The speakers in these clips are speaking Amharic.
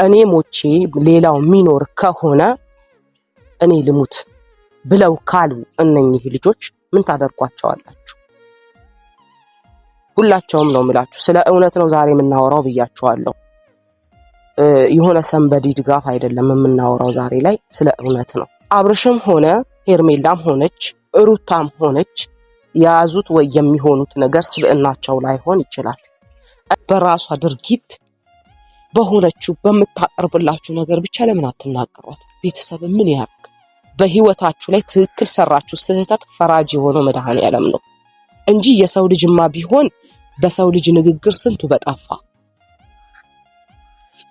እኔ ሞቼ ሌላው ሚኖር ከሆነ እኔ ልሙት ብለው ካሉ እነኚህ ልጆች ምን ታደርጓቸዋላችሁ? ሁላቸውም ነው የምላችሁ። ስለ እውነት ነው ዛሬ የምናወራው ብያችኋለሁ። የሆነ ሰንበዲ ድጋፍ አይደለም የምናወራው ዛሬ ላይ ስለ እውነት ነው። አብርሽም ሆነ ሄርሜላም ሆነች ሩታም ሆነች ያዙት ወይ የሚሆኑት ነገር ስብዕናቸው ላይሆን ይችላል። በራሷ ድርጊት በሆነችው በምታቀርብላችሁ ነገር ብቻ ለምን አትናገሯት? ቤተሰብ ምን ያርግ? በህይወታችሁ ላይ ትክክል ሰራችሁ ስህተት ፈራጅ የሆነው መድኃኔዓለም ነው እንጂ የሰው ልጅማ ቢሆን በሰው ልጅ ንግግር ስንቱ በጠፋ፣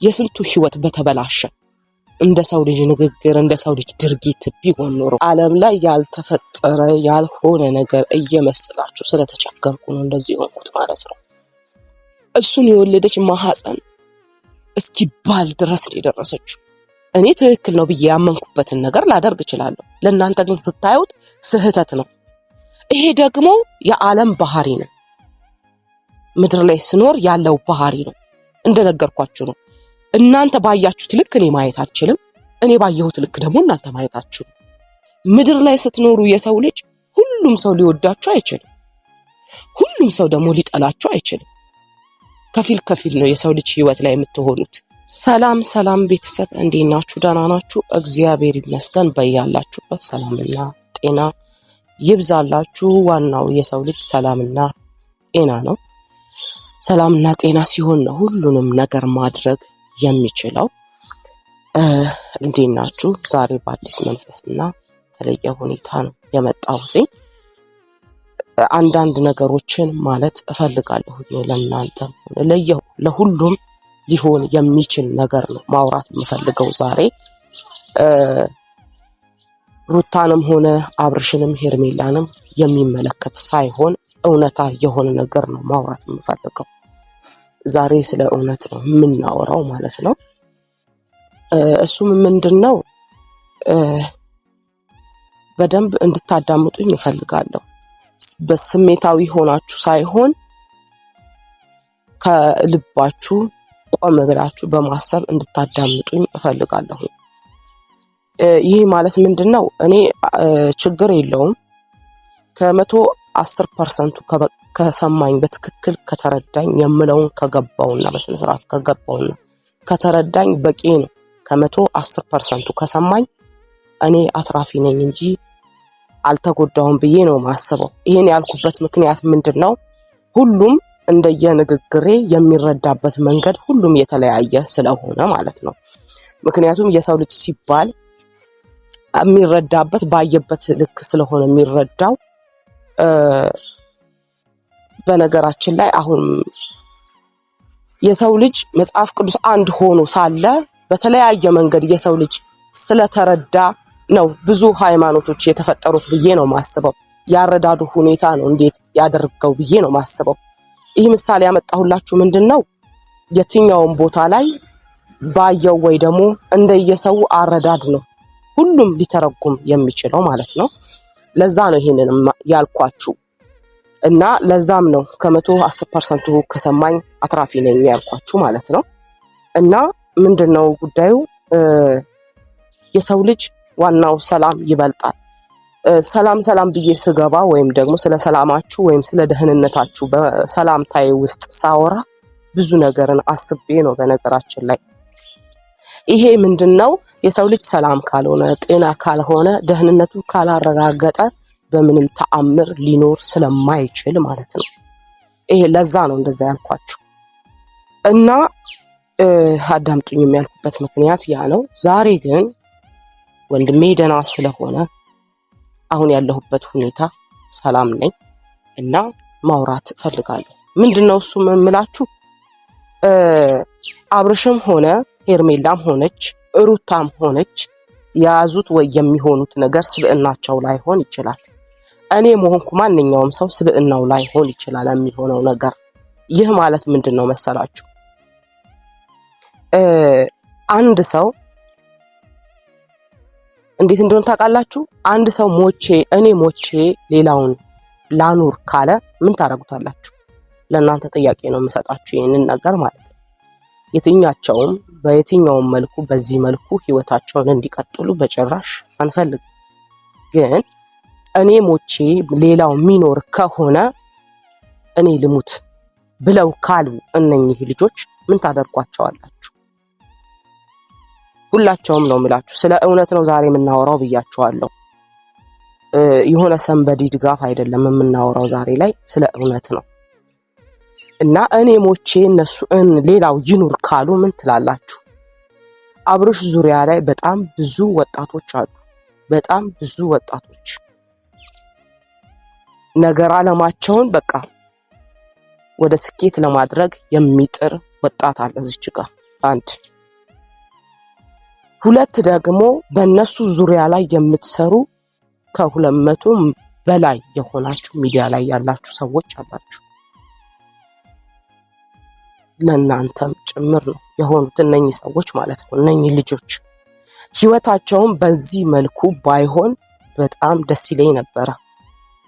የስንቱ ህይወት በተበላሸ። እንደ ሰው ልጅ ንግግር እንደ ሰው ልጅ ድርጊት ቢሆን ኖሮ ዓለም ላይ ያልተፈጠረ ያልሆነ ነገር እየመሰላችሁ ስለተቸገርኩ ነው እንደዚህ ሆንኩት ማለት ነው። እሱን የወለደች ማህፀን እስኪባል ድረስ የደረሰችው እኔ ትክክል ነው ብዬ ያመንኩበትን ነገር ላደርግ እችላለሁ። ለእናንተ ግን ስታዩት ስህተት ነው። ይሄ ደግሞ የዓለም ባህሪ ነው። ምድር ላይ ስኖር ያለው ባህሪ ነው። እንደነገርኳችሁ ነው። እናንተ ባያችሁት ልክ እኔ ማየት አልችልም። እኔ ባየሁት ልክ ደግሞ እናንተ ማየት አትችሉም። ምድር ላይ ስትኖሩ የሰው ልጅ ሁሉም ሰው ሊወዳችሁ አይችልም። ሁሉም ሰው ደግሞ ሊጠላችሁ አይችልም። ከፊል ከፊል ነው የሰው ልጅ ህይወት ላይ የምትሆኑት። ሰላም ቤተሰብ እንዴት ናችሁ? ደህና ናችሁ? እግዚአብሔር ይመስገን። በያላችሁበት ሰላምና ጤና ይብዛላችሁ። ዋናው የሰው ልጅ ሰላምና ጤና ነው። ሰላምና ጤና ሲሆን ነው ሁሉንም ነገር ማድረግ የሚችለው። እንዴት ናችሁ? ዛሬ በአዲስ መንፈስና የተለየ ሁኔታ ነው የመጣሁት። አንዳንድ ነገሮችን ማለት እፈልጋለሁ። ለእናንተ ለሁሉም ሊሆን የሚችል ነገር ነው ማውራት የምፈልገው ዛሬ። ሩታንም ሆነ አብርሽንም ሄርሜላንም የሚመለከት ሳይሆን እውነታ የሆነ ነገር ነው ማውራት የምፈልገው ዛሬ። ስለ እውነት ነው የምናወራው ማለት ነው። እሱም ምንድነው በደንብ እንድታዳምጡኝ እፈልጋለሁ። በስሜታዊ ሆናችሁ ሳይሆን ከልባችሁ ቆም ብላችሁ በማሰብ እንድታዳምጡኝ እፈልጋለሁ። ይህ ማለት ምንድነው? እኔ ችግር የለውም ከ110% ከሰማኝ በትክክል ከተረዳኝ የምለውን ከገባውና በስነ ስርዓት ከገባውና ከተረዳኝ በቂ ነው። ከ110% ከሰማኝ እኔ አትራፊ ነኝ እንጂ አልተጎዳውም ብዬ ነው ማስበው። ይሄን ያልኩበት ምክንያት ምንድነው? ሁሉም እንደየንግግሬ የሚረዳበት መንገድ ሁሉም የተለያየ ስለሆነ ማለት ነው። ምክንያቱም የሰው ልጅ ሲባል የሚረዳበት ባየበት ልክ ስለሆነ የሚረዳው። በነገራችን ላይ አሁን የሰው ልጅ መጽሐፍ ቅዱስ አንድ ሆኖ ሳለ በተለያየ መንገድ የሰው ልጅ ስለተረዳ ነው ብዙ ሃይማኖቶች የተፈጠሩት ብዬ ነው ማስበው። ያረዳዱ ሁኔታ ነው እንዴት ያደርገው ብዬ ነው ማስበው። ይህ ምሳሌ ያመጣሁላችሁ ምንድነው? የትኛውን ቦታ ላይ ባየው ወይ ደግሞ እንደየሰው አረዳድ ነው ሁሉም ሊተረጉም የሚችለው ማለት ነው። ለዛ ነው ይሄንን ያልኳችሁ እና ለዛም ነው ከ110% ከሰማኝ አትራፊ ነኝ ያልኳችሁ ማለት ነው። እና ምንድነው ጉዳዩ? የሰው ልጅ ዋናው ሰላም ይበልጣል። ሰላም ብዬ ስገባ ወይም ደግሞ ስለ ሰላማችሁ ወይም ስለ ደህንነታችሁ በሰላምታዬ ውስጥ ሳወራ ብዙ ነገርን አስቤ ነው። በነገራችን ላይ ይሄ ምንድነው? የሰው ልጅ ሰላም ካልሆነ ጤና ካልሆነ ደህንነቱ ካላረጋገጠ በምንም ተአምር ሊኖር ስለማይችል ማለት ነው። ይሄ ለዛ ነው እንደዛ ያልኳችሁ እና አዳምጡኝ የሚያልኩበት ምክንያት ያ ነው። ዛሬ ግን ወንድሜ ደህና ስለሆነ አሁን ያለሁበት ሁኔታ ሰላም ነኝ እና ማውራት ፈልጋለሁ። ምንድነው እሱ የምላችሁ? አብርሽም ሆነ ሄርሜላም ሆነች ሩታም ሆነች ያዙት ወይ የሚሆኑት ነገር ስብዕናቸው ላይሆን ይችላል። እኔ መሆንኩ ማንኛውም ሰው ስብዕናው ላይሆን ይችላል የሚሆነው ነገር። ይህ ማለት ምንድነው መሰላችሁ? አንድ ሰው እንዴት እንደሆነ ታውቃላችሁ? አንድ ሰው እኔ ሞቼ ሌላውን ላኑር ካለ ምን ታረጉታላችሁ? ለእናንተ ጥያቄ ነው የምሰጣችሁ ይሄንን ነገር ማለት ነው። የትኛቸውም በየትኛውም መልኩ በዚህ መልኩ ህይወታቸውን እንዲቀጥሉ በጭራሽ አንፈልግም። ግን እኔ ሞቼ ሌላው ሚኖር ከሆነ እኔ ልሙት ብለው ካሉ እነኚህ ልጆች ምን ታደርጓቸዋላችሁ? ሁላቸውም ነው የምላችሁ። ስለ እውነት ነው ዛሬ የምናወራው ብያችኋለሁ። የሆነ ሰንበዲ ድጋፍ አይደለም የምናወራው ዛሬ ላይ ስለ እውነት ነው። እና እኔ ሞቼ እነሱ ሌላው ይኑር ካሉ ምን ትላላችሁ? አብርሽ ዙሪያ ላይ በጣም ብዙ ወጣቶች አሉ። በጣም ብዙ ወጣቶች ነገር አለማቸውን በቃ ወደ ስኬት ለማድረግ የሚጥር ወጣት አለ እዚች ጋር አንድ። ሁለት ደግሞ በእነሱ ዙሪያ ላይ የምትሰሩ ከ200 በላይ የሆናችሁ ሚዲያ ላይ ያላችሁ ሰዎች አላችሁ። ለእናንተም ጭምር ነው የሆኑት እነኚህ ሰዎች ማለት ነው። እነኚህ ልጆች ህይወታቸውን በዚህ መልኩ ባይሆን በጣም ደስ ይለኝ ነበረ።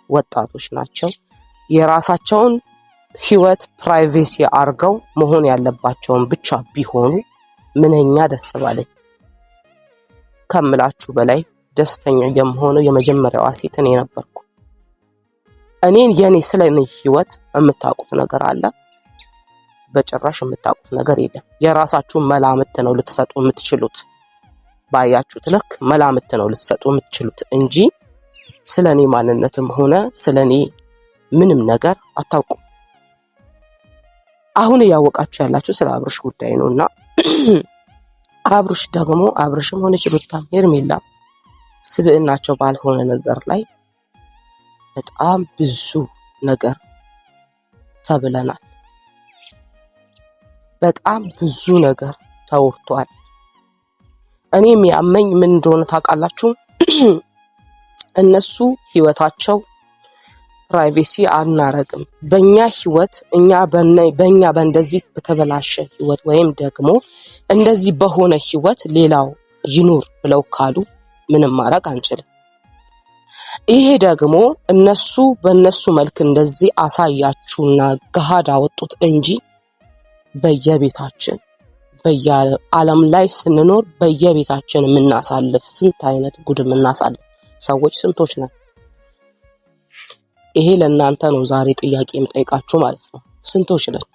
ወጣቶች ናቸው። የራሳቸውን ህይወት ፕራይቬሲ አርገው መሆን ያለባቸውን ብቻ ቢሆኑ ምንኛ ደስ ባለኝ። ከምላችሁ በላይ ደስተኛ የምሆነው የመጀመሪያዋ ሴት እኔ ነበርኩ። የኔ ስለኔ ህይወት የምታውቁት ነገር አለ? በጭራሽ የምታውቁት ነገር የለም። የራሳችሁን መላምት ነው ልትሰጡ የምትችሉት። ባያችሁት ልክ መላምት ነው ልትሰጡ የምትችሉት እንጂ ስለኔ ማንነትም ሆነ ስለኔ ምንም ነገር አታውቁም። አሁን ያወቃችሁ ያላችሁ ስለ አብርሽ ጉዳይ ነውና አብርሽ ደግሞ አብርሽም ሆነች ሩታም ሄርሜላ ስብዕናቸው ባልሆነ ነገር ላይ በጣም ብዙ ነገር ተብለናል። በጣም ብዙ ነገር ተወርቷል። እኔም ያመኝ ምን እንደሆነ ታውቃላችሁ? እነሱ ህይወታቸው ፕራይቬሲ አናረግም፣ በእኛ ህይወት በእኛ በእንደዚህ በተበላሸ ህይወት ወይም ደግሞ እንደዚህ በሆነ ህይወት ሌላው ይኑር ብለው ካሉ ምንም ማድረግ አንችልም። ይሄ ደግሞ እነሱ በእነሱ መልክ እንደዚህ አሳያችሁና ገሃድ አወጡት እንጂ በየቤታችን በየዓለም ላይ ስንኖር በየቤታችን የምናሳልፍ ስንት አይነት ጉድ የምናሳልፍ ሰዎች ስንቶች ነን? ይሄ ለእናንተ ነው ዛሬ ጥያቄ የምጠይቃችሁ ማለት ነው። ስንቶች ነን?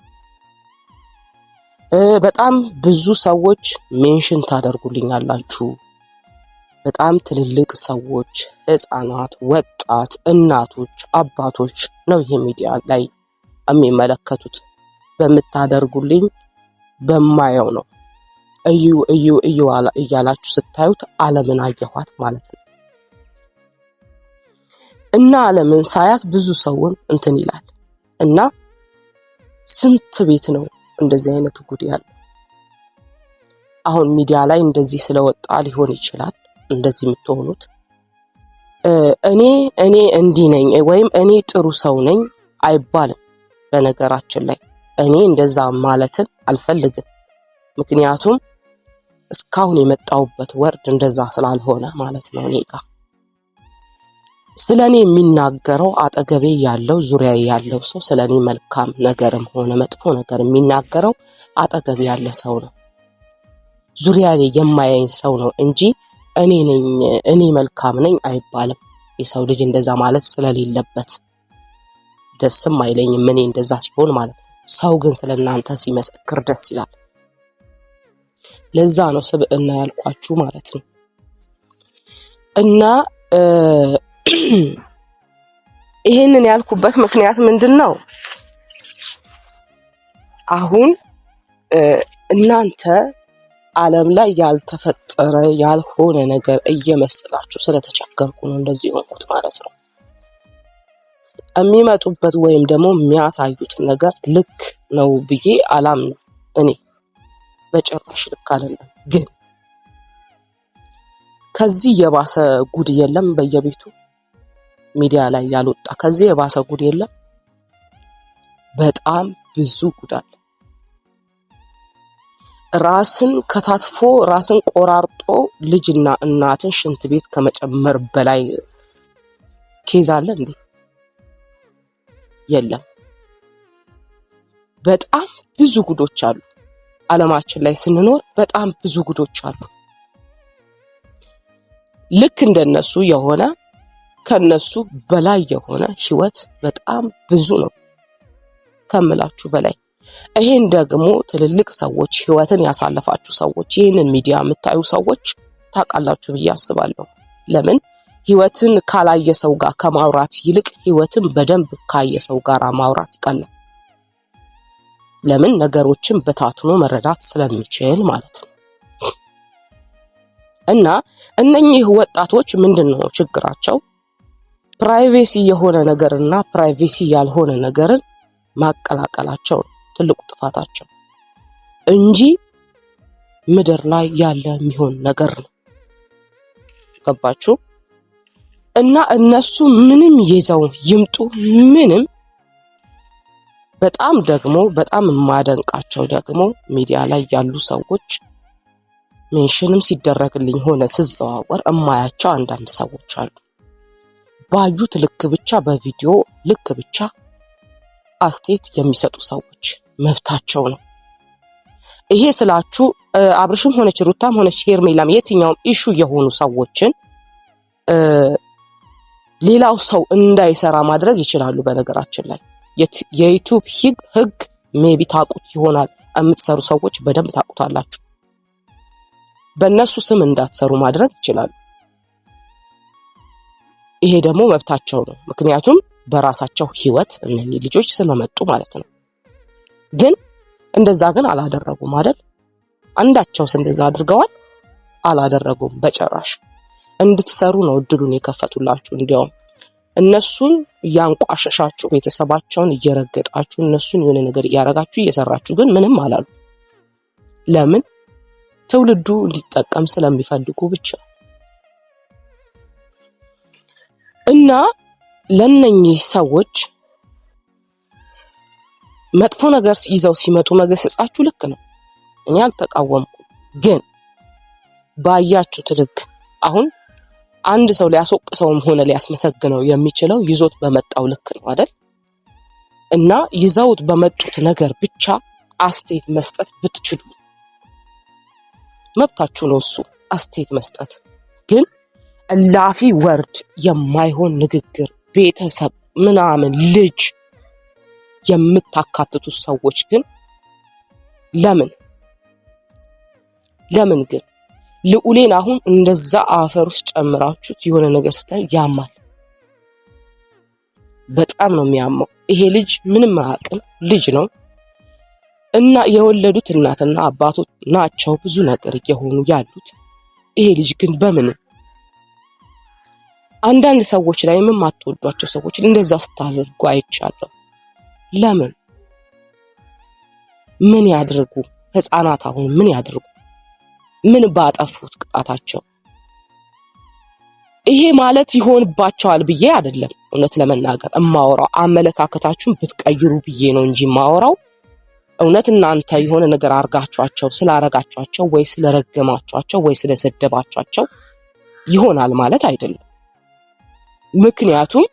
በጣም ብዙ ሰዎች ሜንሽን ታደርጉልኛላችሁ። በጣም ትልልቅ ሰዎች፣ ህፃናት፣ ወጣት፣ እናቶች፣ አባቶች ነው ይሄ ሚዲያ ላይ የሚመለከቱት። በምታደርጉልኝ በማየው ነው። እዩ እያላችሁ ስታዩት ዓለምን አየኋት ማለት ነው። እና ዓለምን ሳያት ብዙ ሰውን እንትን ይላል እና ስንት ቤት ነው እንደዚህ አይነት ጉድ ያለው? አሁን ሚዲያ ላይ እንደዚህ ስለወጣ ሊሆን ይችላል እንደዚህ የምትሆኑት። እኔ እንዲህ ነኝ ወይም እኔ ጥሩ ሰው ነኝ አይባልም። በነገራችን ላይ እኔ እንደዛ ማለትን አልፈልግም። ምክንያቱም እስካሁን የመጣውበት ወርድ እንደዛ ስላልሆነ ማለት ነው። እኔ ጋር ስለኔ የሚናገረው አጠገቤ ያለው ዙሪያ ያለው ሰው ስለኔ መልካም ነገርም ሆነ መጥፎ ነገር የሚናገረው አጠገቤ ያለ ሰው ነው። ዙሪያ ላይ የማያኝ ሰው ነው እንጂ እኔ መልካም ነኝ አይባልም። የሰው ልጅ እንደዛ ማለት ስለሌለበት ደስም አይለኝም እኔ እንደዛ ሲሆን ማለት ነው። ሰው ግን ስለናንተ ሲመሰክር ደስ ይላል። ለዛ ነው ስብዕና ያልኳችሁ ማለት ነው። እና ይሄንን ያልኩበት ምክንያት ምንድነው? አሁን እናንተ ዓለም ላይ ያልተፈጠረ ያልሆነ ነገር እየመሰላችሁ ስለተቸገርኩ ነው እንደዚህ ሆንኩት ማለት ነው። የሚመጡበት ወይም ደግሞ የሚያሳዩት ነገር ልክ ነው ብዬ አላምንም። እኔ በጭራሽ ልክ አይደለም። ግን ከዚህ የባሰ ጉድ የለም። በየቤቱ ሚዲያ ላይ ያልወጣ ከዚህ የባሰ ጉድ የለም። በጣም ብዙ ጉድ አለ። ራስን ከታትፎ ራስን ቆራርጦ ልጅና እናትን ሽንት ቤት ከመጨመር በላይ ኬዝ አለ እንዴ? የለም። በጣም ብዙ ጉዶች አሉ። ዓለማችን ላይ ስንኖር በጣም ብዙ ጉዶች አሉ። ልክ እንደነሱ የሆነ ከነሱ በላይ የሆነ ህይወት በጣም ብዙ ነው ከምላችሁ በላይ። ይሄን ደግሞ ትልልቅ ሰዎች ህይወትን ያሳለፋችሁ ሰዎች ይህንን ሚዲያ የምታዩ ሰዎች ታውቃላችሁ ብዬ አስባለሁ። ለምን ህይወትን ካላየ ሰው ጋር ከማውራት ይልቅ ህይወትን በደንብ ካየ ሰው ጋር ማውራት ይቀላል። ለምን ነገሮችን በታትኖ መረዳት ስለሚችል ማለት ነው። እና እነኚህ ወጣቶች ምንድነው ችግራቸው? ፕራይቬሲ የሆነ ነገርና ፕራይቬሲ ያልሆነ ነገርን ማቀላቀላቸው ትልቁ ጥፋታቸው እንጂ ምድር ላይ ያለ የሚሆን ነገር ነው። ገባችሁ? እና እነሱ ምንም ይዘው ይምጡ ምንም በጣም የማደንቃቸው ደግሞ ሚዲያ ላይ ያሉ ሰዎች ሜንሽንም ሲደረግልኝ ሆነ ስዘዋወር እማያቸው አንዳንድ ሰዎች አሉ። ባዩት ልክ ብቻ በቪዲዮ ልክ ብቻ አስተያየት የሚሰጡ ሰዎች መብታቸው ነው። ይሄ ስላችሁ አብርሽም ሆነች ሩታም ሆነች ሄርሜላም የትኛውም ኢሹ የሆኑ ሰዎችን ሌላው ሰው እንዳይሰራ ማድረግ ይችላሉ። በነገራችን ላይ የዩቲዩብ ህግ ሜቢ ታቁት ይሆናል። የምትሰሩ ሰዎች በደንብ ታቁታላችሁ። በእነሱ ስም እንዳትሰሩ ማድረግ ይችላሉ። ይሄ ደግሞ መብታቸው ነው። ምክንያቱም በራሳቸው ህይወት እነኚህ ልጆች ስለመጡ ማለት ነው። ግን እንደዛ ግን አላደረጉም አይደል? አንዳቸውስ እንደዛ አድርገዋል? አላደረጉም በጭራሽ። እንድትሰሩ ነው እድሉን የከፈቱላችሁ። እንዲያውም እነሱን እያንቋሸሻችሁ ቤተሰባቸውን እየረገጣችሁ እነሱን የሆነ ነገር እያረጋችሁ እየሰራችሁ ግን ምንም አላሉ። ለምን? ትውልዱ እንዲጠቀም ስለሚፈልጉ ብቻ። እና ለነኚህ ሰዎች መጥፎ ነገር ይዘው ሲመጡ መገሰጻችሁ ልክ ነው። እኛ አልተቃወምኩም። ግን ባያችሁት ልክ አሁን አንድ ሰው ሊያስወቅሰውም ሆነ ሊያስመሰግነው የሚችለው ይዞት በመጣው ልክ ነው አይደል? እና ይዘውት በመጡት ነገር ብቻ አስተያየት መስጠት ብትችሉ መብታችሁ ነው። እሱ አስተያየት መስጠት ግን እላፊ ወርድ የማይሆን ንግግር ቤተሰብ ምናምን ልጅ የምታካትቱ ሰዎች ግን ለምን ግን ልዑሌን አሁን እንደዛ አፈር ውስጥ ጨምራችሁት የሆነ ነገር ስታይ ያማል። በጣም ነው የሚያመው። ይሄ ልጅ ምንም አያውቅም፣ ልጅ ነው እና የወለዱት እናትና አባቶች ናቸው ብዙ ነገር እየሆኑ ያሉት። ይሄ ልጅ ግን በምን አንዳንድ ሰዎች ላይ የማትወዷቸው ሰዎች እንደዛ ስታደርጉ አይቻለሁ። ለምን? ምን ያድርጉ? ህፃናት አሁን ምን ያድርጉ? ምን ባጠፉት ቅጣታቸው? ይሄ ማለት ይሆንባቸዋል ብዬ አይደለም። እውነት ለመናገር እማወራው አመለካከታችሁን ብትቀይሩ ብዬ ነው እንጂ ማወራው እውነት እናንተ የሆነ ነገር አርጋቸዋቸው ስላረጋቸዋቸው ወይ ስለረገማቸዋቸው ወይ ስለሰደባቸዋቸው ይሆናል ማለት አይደለም። ምክንያቱም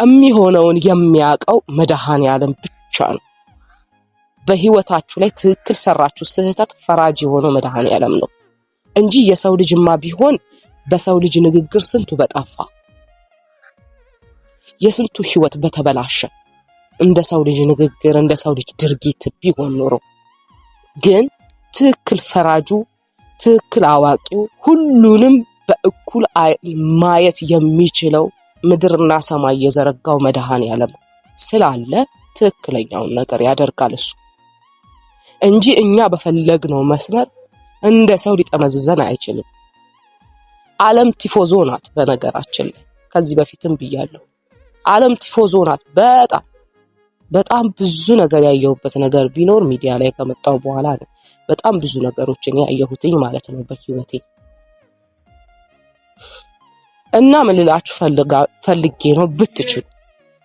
የሚሆነውን የሚያውቀው መድኃኔዓለም ብቻ ነው። በህይወታችሁ ላይ ትክክል ሰራችሁ ስህተት ፈራጅ የሆነው መድኃኔዓለም ነው እንጂ የሰው ልጅማ ቢሆን በሰው ልጅ ንግግር ስንቱ በጠፋ፣ የስንቱ ህይወት በተበላሸ እንደ ሰው ልጅ ንግግር እንደ ሰው ልጅ ድርጊት ቢሆን ኖሮ። ግን ትክክል ፈራጁ ትክክል አዋቂው ሁሉንም በእኩል ማየት የሚችለው ምድርና ሰማይ የዘረጋው መድኃኔዓለም ስላለ ትክክለኛውን ነገር ያደርጋል እሱ እንጂ እኛ በፈለግነው መስመር እንደ ሰው ሊጠመዝዘን አይችልም። ዓለም ቲፎዞ ናት። በነገራችን ላይ ከዚህ በፊትም ብያለሁ፣ ዓለም ቲፎዞ ናት። በጣም ብዙ ነገር ያየሁበት ነገር ቢኖር ሚዲያ ላይ ከመጣው በኋላ ነው። በጣም ብዙ ነገሮችን ያየሁትኝ ማለት ነው በህይወቴ። እና ምን ልላችሁ ፈልጌ ነው ብትችሉ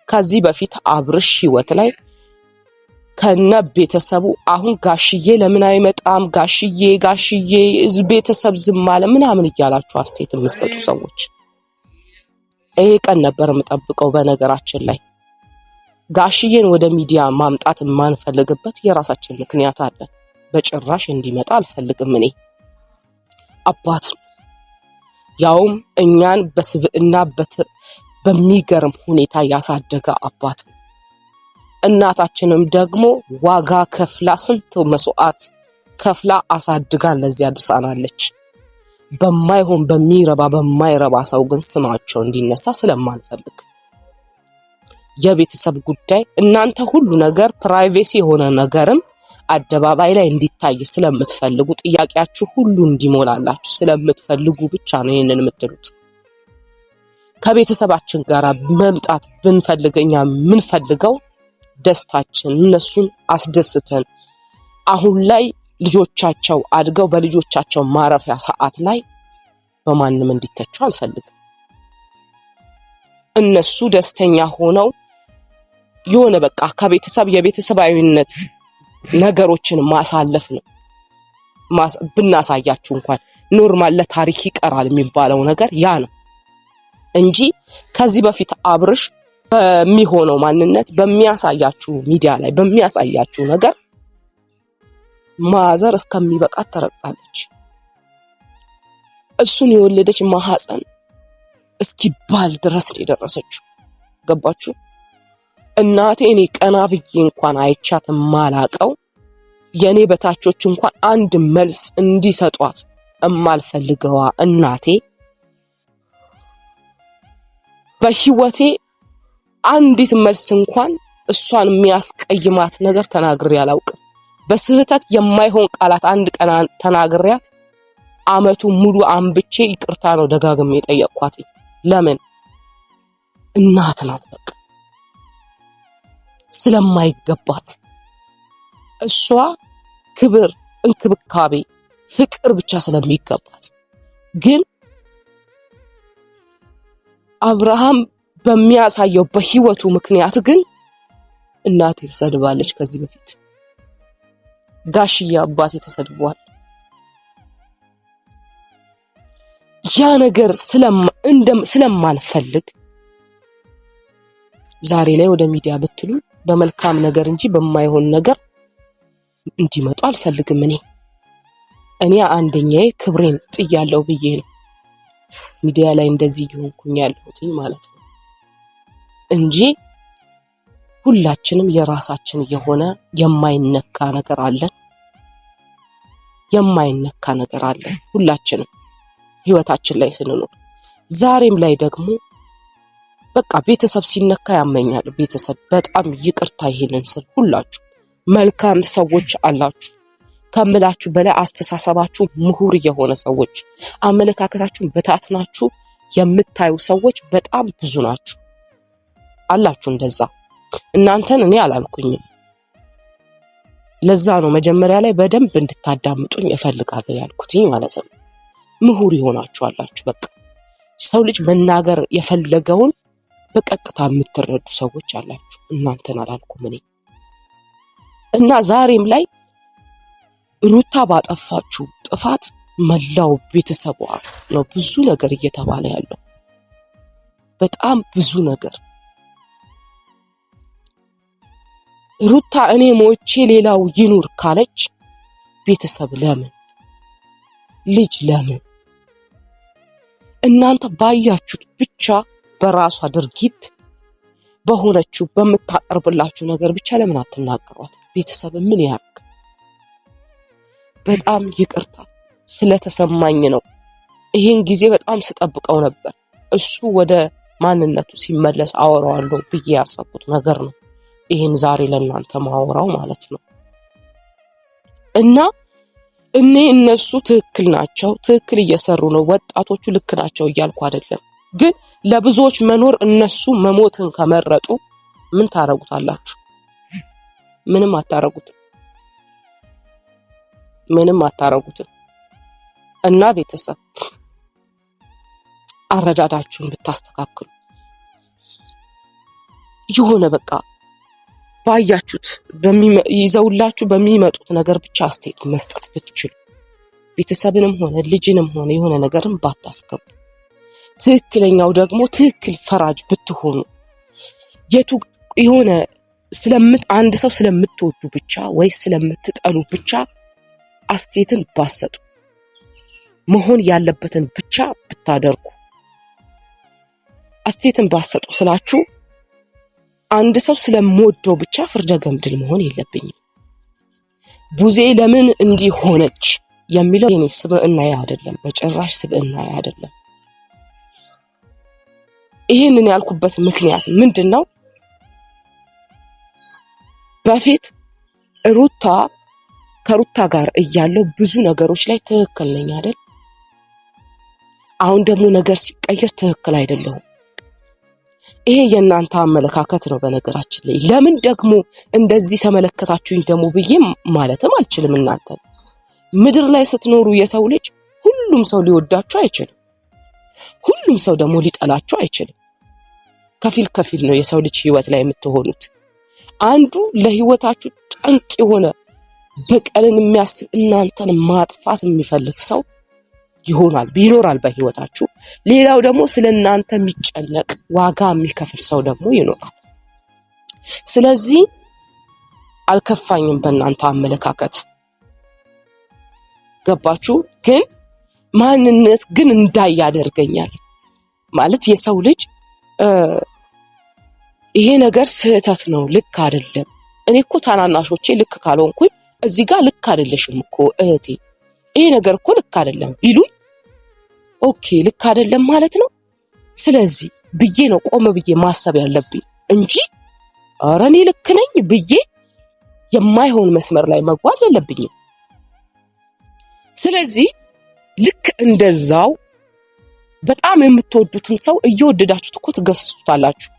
ከዚህ በፊት አብርሽ ህይወት ላይ ከነ ቤተሰቡ አሁን ጋሽዬ ለምን አይመጣም ጋሽዬ ቤተሰብ ዝም አለ ምናምን እያላችሁ አስተያየት የምትሰጡ ሰዎች ይሄ ቀን ነበር የምጠብቀው። በነገራችን ላይ ጋሽዬን ወደ ሚዲያ ማምጣት የማንፈልግበት የራሳችን ምክንያት አለ። በጭራሽ እንዲመጣ አልፈልግም። እኔ አባት ያውም እኛን በስብዕና በሚገርም ሁኔታ ያሳደገ አባት ነው። እናታችንም ደግሞ ዋጋ ከፍላ ስንት መስዋዕት ከፍላ አሳድጋን ለዚህ አድርሳናለች። በማይሆን በማይረባ ሰው ግን ስማቸው እንዲነሳ ስለማንፈልግ የቤተሰብ ጉዳይ እናንተ ሁሉ ነገር ፕራይቬሲ የሆነ ነገርም አደባባይ ላይ እንዲታይ ስለምትፈልጉ ጥያቄያችሁ ሁሉ እንዲሞላላችሁ ስለምትፈልጉ ብቻ ነው ይሄንን የምትሉት። ከቤተሰባችን ጋር መምጣት ብንፈልገኛ ምን ፈልገው ደስታችን እነሱን አስደስተን አሁን ላይ ልጆቻቸው አድገው በልጆቻቸው ማረፊያ ሰዓት ላይ በማንም እንዲተቹ አልፈልግም። እነሱ ደስተኛ ሆነው የሆነ በቃ ከቤተሰብ የቤተሰባዊነት ነገሮችን ማሳለፍ ነው። ብናሳያችሁ እንኳን ኖርማል ለታሪክ ይቀራል የሚባለው ነገር ያ ነው እንጂ ከዚህ በፊት አብርሽ በሚሆነው ማንነት በሚያሳያችሁ ሚዲያ ላይ በሚያሳያችሁ ነገር ማዘር እስከሚበቃት ተረግጣለች። እሱን የወለደች ማህፀን እስኪባል ድረስ የደረሰችው ገባችሁ? እናቴ እኔ ቀና ብዬ እንኳን አይቻት ማላቀው የኔ በታቾች እንኳን አንድ መልስ እንዲሰጧት እማልፈልገዋ እናቴ በህይወቴ አንዲት መልስ እንኳን እሷን የሚያስቀይማት ነገር ተናግሬ አላውቅም። በስህተት የማይሆን ቃላት አንድ ቀን ተናግሬያት አመቱ ሙሉ አንብቼ ይቅርታ ነው ደጋግሜ የጠየቅኳት። ለምን? እናት ናት። በቃ ስለማይገባት እሷ ክብር፣ እንክብካቤ፣ ፍቅር ብቻ ስለሚገባት ግን አብርሃም በሚያሳየው በህይወቱ ምክንያት ግን እናቴ ተሰድባለች። ከዚህ በፊት ጋሽዬ አባቴ ተሰድቧል። ያ ነገር ስለማንፈልግ ዛሬ ላይ ወደ ሚዲያ ብትሉ በመልካም ነገር እንጂ በማይሆን ነገር እንዲመጡ አልፈልግም። እኔ አንደኛዬ ክብሬን ጥያለሁ ብዬ ነው ሚዲያ ላይ እንደዚህ ይሆንኩኝ ያለሁት ማለት ነው እንጂ ሁላችንም የራሳችን የሆነ የማይነካ ነገር አለን። ሁላችንም ህይወታችን ላይ ስንኖር ዛሬም ላይ ደግሞ በቃ ቤተሰብ ሲነካ ያመኛል። ቤተሰብ በጣም ይቅርታ ይሄንን ስል ሁላችሁ መልካም ሰዎች አላችሁ ከምላችሁ በላይ አስተሳሰባችሁ ምሁር የሆነ ሰዎች አመለካከታችሁን በታትናችሁ የምታዩ ሰዎች በጣም ብዙ ናችሁ አላችሁ። እንደዛ እናንተን እኔ አላልኩኝም። ለዛ ነው መጀመሪያ ላይ በደንብ እንድታዳምጡኝ እፈልጋለሁ ያልኩትኝ ማለት ነው። ምሁር ይሆናችሁ አላችሁ። በቃ ሰው ልጅ መናገር የፈለገውን በቀጥታ የምትረዱ ሰዎች አላችሁ። እናንተን አላልኩም እኔ። እና ዛሬም ላይ ሩታ ባጠፋችሁ ጥፋት መላው ቤተሰቧ ነው ብዙ ነገር እየተባለ ያለው፣ በጣም ብዙ ነገር። ሩታ እኔ ሞቼ ሌላው ይኑር ካለች ቤተሰብ ለምን? ልጅ ለምን? እናንተ ባያችሁት ብቻ በራሷ ድርጊት በሆነችው በምታቀርብላችሁ ነገር ብቻ ለምን አትናገሯት? ቤተሰብ ምን ያርግ? በጣም ይቅርታ ስለተሰማኝ ነው። ይሄን ጊዜ በጣም ስጠብቀው ነበር። እሱ ወደ ማንነቱ ሲመለስ አወራዋለሁ ብዬ ያሰብኩት ነገር ነው። ይሄን ዛሬ ለእናንተ ማወራው ማለት ነው። እና እነሱ ትክክል ናቸው፣ ትክክል እየሰሩ ነው፣ ወጣቶቹ ልክ ናቸው እያልኩ አይደለም። ግን ለብዙዎች መኖር እነሱ መሞትን ከመረጡ ምን ታረጉታላችሁ? ምንም አታረጉትም። እና ቤተሰብ አረዳዳችሁን ብታስተካክሉ የሆነ በቃ ባያችሁት ይዘውላችሁ በሚመጡት ነገር ብቻ አስተያየት መስጠት ብትችሉ፣ ቤተሰብንም ሆነ ልጅንም ሆነ የሆነ ነገርን ባታስገቡ፣ ትክክለኛው ደግሞ ትክክል ፈራጅ ብትሆኑ፣ የቱ የሆነ አንድ ሰው ስለምትወዱ ብቻ ወይ ስለምትጠሉ ብቻ አስተያየትን ባሰጡ መሆን ያለበትን ብቻ ብታደርጉ አስተያየትን ባሰጡ ስላችሁ አንድ ሰው ስለምወደው ብቻ ፍርደ ገምድል መሆን የለብኝም። ቡዜ ለምን እንዲህ ሆነች የሚለው የኔ ስብዕናዬ አይደለም፣ በጭራሽ ስብዕናዬ አይደለም። ይሄንን ያልኩበት ምክንያት ምንድነው? በፊት ከሩታ ጋር እያለው ብዙ ነገሮች ላይ ትክክል ነኝ አይደል? አሁን ደግሞ ነገር ሲቀየር ትክክል አይደለሁም። ይሄ የእናንተ አመለካከት ነው። በነገራችን ላይ ለምን ደግሞ እንደዚህ ተመለከታችሁኝ ደግሞ ብዬ ማለትም አልችልም። እናንተ ምድር ላይ ስትኖሩ የሰው ልጅ ሁሉም ሰው ሊወዳችሁ አይችልም፣ ሁሉም ሰው ደግሞ ሊጠላችሁ አይችልም። ከፊል ከፊል ነው የሰው ልጅ ህይወት ላይ የምትሆኑት። አንዱ ለህይወታችሁ ጠንቅ የሆነ በቀልን የሚያስብ እናንተን ማጥፋት የሚፈልግ ሰው ይኖራል በህይወታችሁ። ሌላው ደግሞ ስለናንተ የሚጨነቅ ዋጋ የሚከፍል ሰው ደግሞ ይኖራል። ስለዚህ አልከፋኝም በእናንተ አመለካከት። ገባችሁ? ግን ማንነት ግን እንዳያደርገኛል ማለት የሰው ልጅ ይሄ ነገር ስህተት ነው፣ ልክ አይደለም። እኔ እኮ ታናናሾቼ ልክ ካልሆንኩኝ እዚህ ጋር ልክ አይደለሽም እኮ እህቴ፣ ይሄ ነገር እኮ ልክ አይደለም ቢሉኝ ኦኬ ልክ አይደለም ማለት ነው። ስለዚህ ብዬ ነው ቆም ብዬ ማሰብ ያለብኝ እንጂ ኧረ እኔ ልክ ነኝ ብዬ የማይሆን መስመር ላይ መጓዝ የለብኝም። ስለዚህ ልክ እንደዛው በጣም የምትወዱትን ሰው እየወደዳችሁት እኮ ትገስጹታላችሁ፣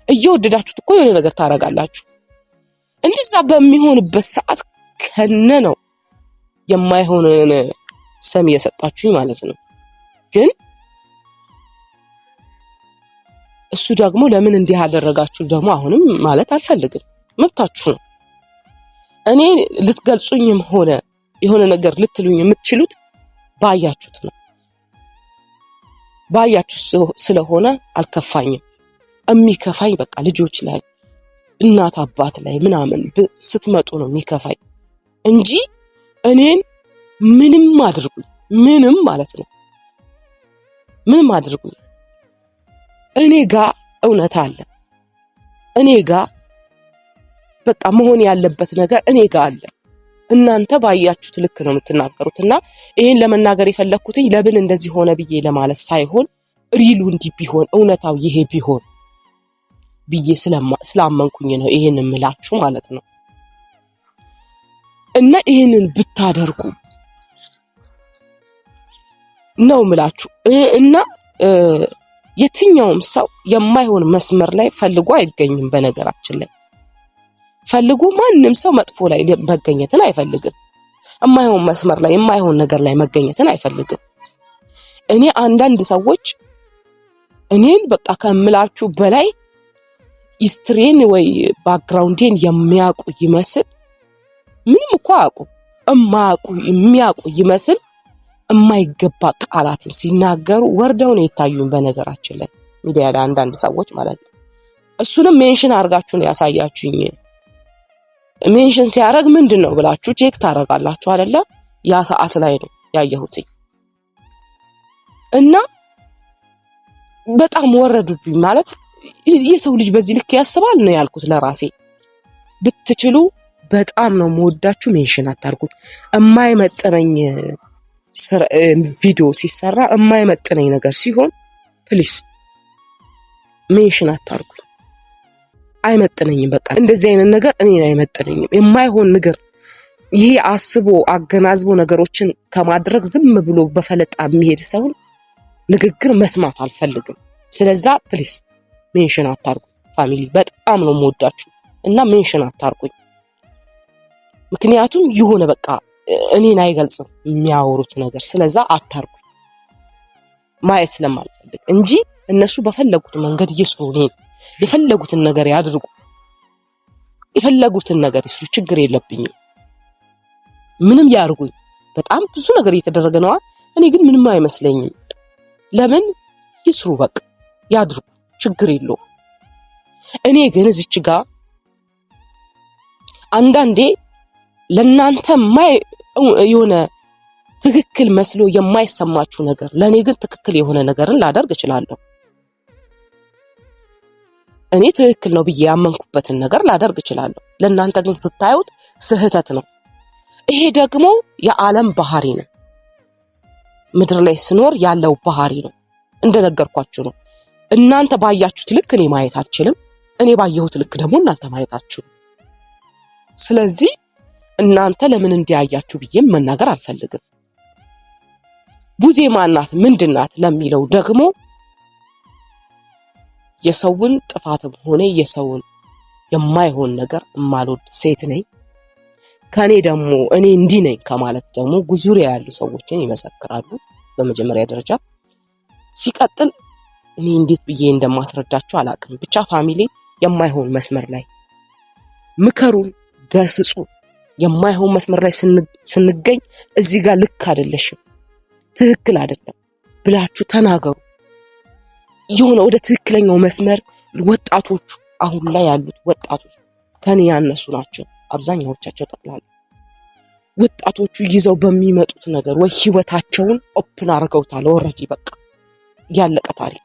እየወደዳችሁት እኮ የሆነ ነገር ታረጋላችሁ። እንደዛ በሚሆንበት ሰዓት ከነ ነው የማይሆንን ስም እየሰጣችሁኝ ማለት ነው። ግን እሱ ደግሞ ለምን እንዲህ አደረጋችሁ ደግሞ አሁንም ማለት አልፈልግም፣ መብታችሁ ነው። እኔ ልትገልጹኝም ሆነ የሆነ ነገር ልትሉኝ የምትችሉት ባያችሁት ነው። ባያችሁ ስለሆነ አልከፋኝም። የሚከፋኝ በቃ ልጆች ላይ እናት አባት ላይ ምናምን ስትመጡ ነው የሚከፋኝ እንጂ እኔን ምንም አድርጉኝ፣ ምንም ማለት ነው ምንም አድርጉኝ፣ እኔ ጋር እውነት አለ። እኔ ጋር በቃ መሆን ያለበት ነገር እኔ ጋር አለ። እናንተ ባያችሁት ልክ ነው የምትናገሩትና ይሄን ለመናገር የፈለኩትኝ ለምን እንደዚህ ሆነ ብዬ ለማለት ሳይሆን ሪሉ እንዲህ ቢሆን እውነታው ይሄ ቢሆን ብዬ ስላመንኩኝ ነው ይሄን እምላችሁ ማለት ነው። እና ይሄንን ብታደርጉ ነው እምላችሁ። እና የትኛውም ሰው የማይሆን መስመር ላይ ፈልጎ አይገኝም። በነገራችን ላይ ፈልጉ፣ ማንም ሰው መጥፎ ላይ መገኘትን አይፈልግም። የማይሆን መስመር ላይ የማይሆን ነገር ላይ መገኘትን አይፈልግም። እኔ አንዳንድ ሰዎች እኔን በቃ ከምላችሁ በላይ ሂስትሪን ወይ ባክግራውንዴን የሚያውቁ ይመስል ምንም እኮ የሚያውቁ ይመስል የማይገባ ቃላትን ሲናገሩ ወርደው ነው የታዩኝ። በነገራችን ላይ ሚዲያ ላይ አንዳንድ ሰዎች ማለት ነው። እሱንም ሜንሽን አድርጋችሁ ነው ያሳያችሁኝ። ሜንሽን ሲያደርግ ምንድነው ብላችሁ ቼክ ታረጋላችሁ አይደለ? ያ ሰዓት ላይ ነው ያየሁት እና በጣም ወረዱብኝ። ማለት የሰው ልጅ በዚህ ልክ ያስባል ነው ያልኩት ለራሴ። ብትችሉ በጣም ነው የምወዳችሁ፣ ሜንሽን አታርጉኝ። የማይመጥነኝ ቪዲዮ ሲሰራ የማይመጥነኝ ነገር ሲሆን ፕሊስ ሜንሽን አታርጉኝ። አይመጥነኝም። በቃ እንደዚህ አይነት ነገር እኔን አይመጥነኝም። የማይሆን ነገር ይሄ አስቦ አገናዝቦ ነገሮችን ከማድረግ ዝም ብሎ በፈለጣ የሚሄድ ሰው ንግግር መስማት አልፈልግም። ስለዛ ፕሊስ ሜንሽን አታርጉኝ። ፋሚሊ በጣም ነው የምወዳችሁ እና ሜንሽን አታርጉኝ። ምክንያቱም የሆነ በቃ እኔን አይገልጽም የሚያወሩት ነገር። ስለዛ አታርጉኝ ማየት ስለማልፈልግ እንጂ እነሱ በፈለጉት መንገድ ይስሩ፣ እኔን የፈለጉትን ነገር ያድርጉ፣ የፈለጉትን ነገር ይስሩ፣ ችግር የለብኝም። ምንም ያርጉኝ። በጣም ብዙ ነገር እየተደረገ ነው። እኔ ግን ምንም አይመስለኝም። ለምን ይስሩ፣ በቃ ያድርጉ፣ ችግር የለውም። እኔ ግን እዚች ጋር አንዳንዴ ለናንተ የሆነ ትክክል መስሎ የማይሰማችሁ ነገር ለኔ ግን ትክክል የሆነ ነገርን ላደርግ እችላለሁ። እኔ ትክክል ነው ብዬ ያመንኩበትን ነገር ላደርግ እችላለሁ። ለእናንተ ግን ስታዩት ስህተት ነው። ይሄ ደግሞ የዓለም ባህሪ ነው። ምድር ላይ ስኖር ያለው ባህሪ ነው። እንደነገርኳችሁ ነው። እናንተ ባያችሁት ልክ እኔ ማየት አልችልም። እኔ ባየሁት ልክ ደግሞ እናንተ ማየት አትችሉም። ስለዚህ እናንተ ለምን እንዲያያችሁ ብዬም መናገር አልፈልግም። ቡዜ ማናት ምንድናት ለሚለው ደግሞ የሰውን ጥፋትም ሆነ የሰውን የማይሆን ነገር እማልወድ ሴት ነኝ። ከኔ ደግሞ እኔ እንዲህ ነኝ ከማለት ደግሞ ዙሪያ ያሉ ሰዎችን ይመሰክራሉ። በመጀመሪያ ደረጃ ሲቀጥል እኔ እንዴት ብዬ እንደማስረዳቸው አላቅም። ብቻ ፋሚሊ የማይሆን መስመር ላይ ምከሩን፣ ገስጹ። የማይሆን መስመር ላይ ስንገኝ እዚህ ጋር ልክ አይደለሽም፣ ትክክል አይደለም ብላችሁ ተናገሩ። የሆነ ወደ ትክክለኛው መስመር ወጣቶቹ አሁን ላይ ያሉት ወጣቶች ከኔ ያነሱ ናቸው አብዛኛዎቻቸው ጠቅላላ። ወጣቶቹ ይዘው በሚመጡት ነገር ወይ ህይወታቸውን ኦፕን አርገውታል። ኦሬዲ በቃ ያለቀ ታሪክ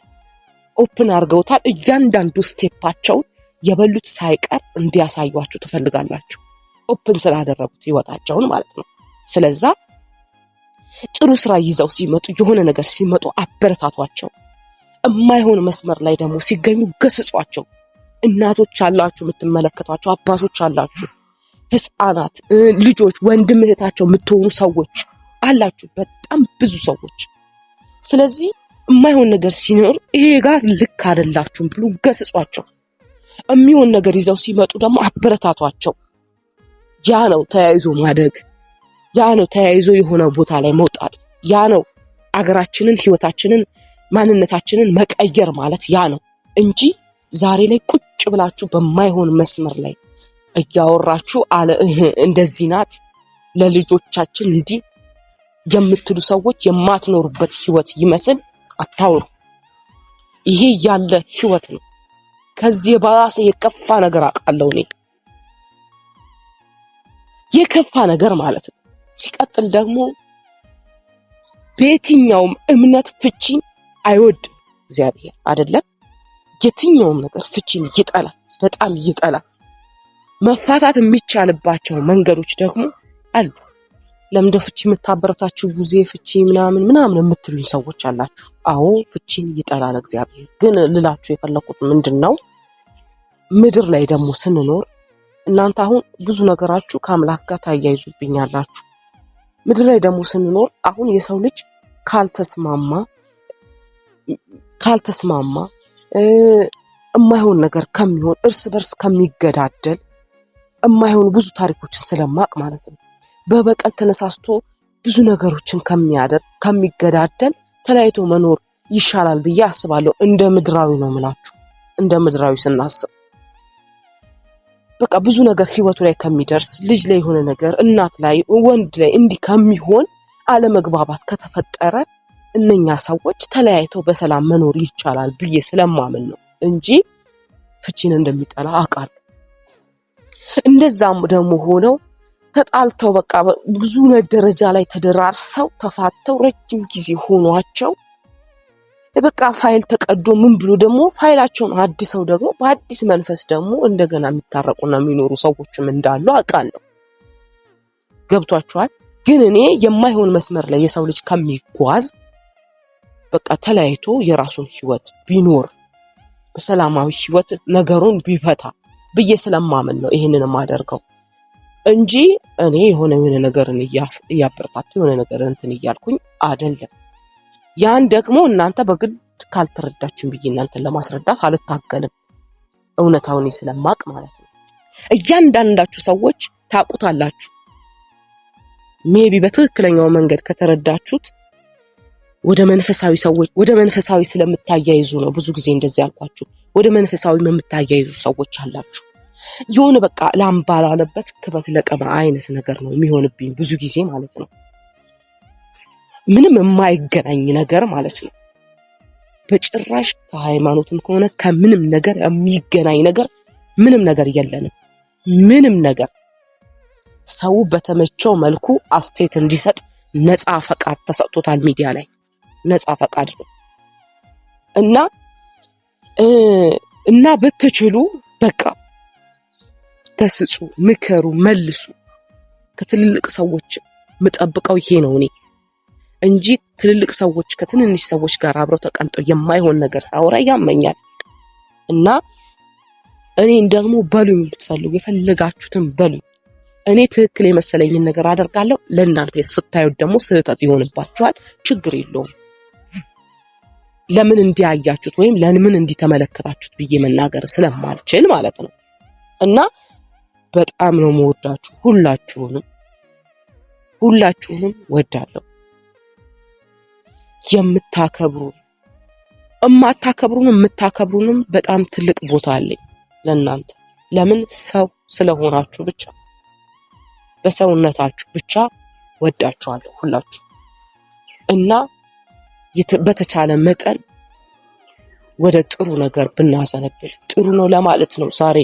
ኦፕን አርገውታል። እያንዳንዱ ስቴፓቸውን የበሉት ሳይቀር እንዲያሳዩአችሁ ትፈልጋላችሁ። ኦፕን ስላደረጉት ህይወታቸውን ማለት ነው። ስለዛ ጥሩ ስራ ይዘው ሲመጡ የሆነ ነገር ሲመጡ አበረታቷቸው። የማይሆን መስመር ላይ ደግሞ ሲገኙ ገስጿቸው። እናቶች አላችሁ የምትመለከቷቸው፣ አባቶች አላችሁ፣ ህፃናት ልጆች፣ ወንድም እህታቸው የምትሆኑ ሰዎች አላችሁ፣ በጣም ብዙ ሰዎች። ስለዚህ የማይሆን ነገር ሲኖር ይሄ ጋር ልክ አይደላችሁም ብሉ ገስጿቸው። የሚሆን ነገር ይዘው ሲመጡ ደግሞ አበረታቷቸው። ያ ነው ተያይዞ ማደግ፣ ያ ነው ተያይዞ የሆነ ቦታ ላይ መውጣት፣ ያ ነው አገራችንን፣ ህይወታችንን፣ ማንነታችንን መቀየር ማለት ያ ነው እንጂ ዛሬ ላይ ቁጭ ብላችሁ በማይሆን መስመር ላይ እያወራችሁ አለ እንደዚህ ናት ለልጆቻችን እንዲህ የምትሉ ሰዎች የማትኖሩበት ህይወት ይመስል አታውሩ። ይሄ ያለ ህይወት ነው። ከዚህ የባሰ የከፋ ነገር አውቃለሁ እኔ፣ የከፋ ነገር ማለት ነው። ሲቀጥል ደግሞ በየትኛውም እምነት ፍቺን አይወድም እግዚአብሔር አይደለም። የትኛውም ነገር ፍቺን ይጠላል፣ በጣም ይጠላል። መፋታት የሚቻልባቸው መንገዶች ደግሞ አሉ። ለምንድነው ፍቺ የምታበረታችሁ? ቡዜ ፍቺ ምናምን የምትሉኝ ሰዎች አላችሁ። አዎ ፍቺን ይጠላል እግዚአብሔር። ግን ልላችሁ የፈለኩት ምንድነው፣ ምድር ላይ ደግሞ ስንኖር እናንተ አሁን ብዙ ነገራችሁ ከአምላክ ጋር ታያይዙብኛላችሁ። ምድር ላይ ደግሞ ስንኖር አሁን የሰው ልጅ ካልተስማማ የማይሆን ነገር ከሚሆን እርስ በርስ ከሚገዳደል የማይሆን ብዙ ታሪኮችን ስለማቅ ማለት ነው። በበቀል ተነሳስቶ ብዙ ነገሮችን ከሚገዳደል ተለያይቶ መኖር ይሻላል ብዬ አስባለሁ። እንደ ምድራዊ ነው ምላችሁ፣ እንደ ምድራዊ ስናስብ በቃ ብዙ ነገር ህይወቱ ላይ ከሚደርስ ልጅ ላይ የሆነ ነገር እናት ላይ ወንድ ላይ እንዲህ ከሚሆን አለመግባባት ከተፈጠረ እነኛ ሰዎች ተለያይተው በሰላም መኖር ይቻላል ብዬ ስለማምን ነው እንጂ ፍቺን እንደሚጠላ አውቃለሁ። እንደዛም ደግሞ ሆነው ተጣልተው በቃ ብዙ ደረጃ ላይ ተደራርሰው ተፋተው ረጅም ጊዜ ሆኗቸው በቃ ፋይል ተቀዶ ምን ብሎ ደግሞ ፋይላቸውን አድሰው ደግሞ በአዲስ መንፈስ ደግሞ እንደገና የሚታረቁና የሚኖሩ ሰዎችም እንዳሉ አውቃለሁ። ገብቷቸዋል። ግን እኔ የማይሆን መስመር ላይ የሰው ልጅ ከሚጓዝ በቃ ተለያይቶ የራሱን ህይወት ቢኖር በሰላማዊ ህይወት ነገሩን ቢፈታ ብዬ ስለማምን ነው ይሄንን ማደርገው እንጂ እኔ የሆነ ነገርን እያበረታቱ የሆነ ነገር እንትን እያልኩኝ አይደለም። ያን ደግሞ እናንተ በግድ ካልተረዳችሁኝ ብዬ እናንተን ለማስረዳት አልታገልም፣ እውነታውን ስለማቅ ማለት ነው። እያንዳንዳችሁ ሰዎች ታውቁታላችሁ። ሜቢ በትክክለኛው መንገድ ከተረዳችሁት ወደ መንፈሳዊ ስለምታያይዙ ነው ብዙ ጊዜ እንደዚህ ያልኳችሁ። ወደ መንፈሳዊ የምታያይዙ ሰዎች አላችሁ። የሆነ በቃ ላምባላለበት ክበት ለቀማ አይነት ነገር ነው የሚሆንብኝ ብዙ ጊዜ ማለት ነው። ምንም የማይገናኝ ነገር ማለት ነው። በጭራሽ ከሃይማኖትም ከሆነ ከምንም ነገር የሚገናኝ ነገር ምንም ነገር የለንም። ምንም ነገር ሰው በተመቸው መልኩ አስተያየት እንዲሰጥ ነፃ ፈቃድ ተሰጥቶታል። ሚዲያ ላይ ነፃ ፈቃድ ነው እና ብትችሉ በቃ ገስጹ፣ ምከሩ፣ መልሱ። ከትልልቅ ሰዎች ምጠብቀው ይሄ ነው እኔ እንጂ ትልልቅ ሰዎች ከትንንሽ ሰዎች ጋር አብረው ተቀምጠው የማይሆን ነገር ሳወራ ያመኛል። እና እኔን ደግሞ በሉኝ፣ ብትፈልጉ የፈለጋችሁትን በሉኝ። እኔ ትክክል የመሰለኝን ነገር አደርጋለሁ። ለእናንተ ስታዩት ደግሞ ስህተት ይሆንባችኋል። ችግር የለውም። ለምን እንዲያያችሁት ወይም ለምን እንዲተመለከታችሁት ብዬ መናገር ስለማልችል ማለት ነው። እና በጣም ነው የምወዳችሁ ሁላችሁንም ወዳለሁ። የምታከብሩንም በጣም ትልቅ ቦታ አለኝ ለእናንተ። ለምን ሰው ስለሆናችሁ ብቻ በሰውነታችሁ ብቻ ወዳችኋለሁ ሁላችሁ። እና በተቻለ መጠን ወደ ጥሩ ነገር ብናዘነብል ጥሩ ነው ለማለት ነው ዛሬ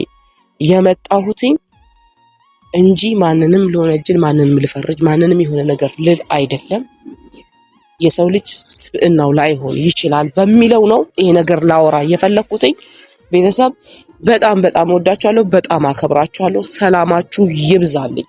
የመጣሁትኝ እንጂ ማንንም ልወነጅል፣ ማንንም ልፈርጅ፣ ማንንም የሆነ ነገር ልል አይደለም። የሰው ልጅ ስብዕናው ላይሆን ይችላል በሚለው ነው ይሄ ነገር ላወራ የፈለኩትኝ። ቤተሰብ በጣም ወዳችኋለሁ፣ በጣም አከብራችኋለሁ። ሰላማችሁ ይብዛልኝ።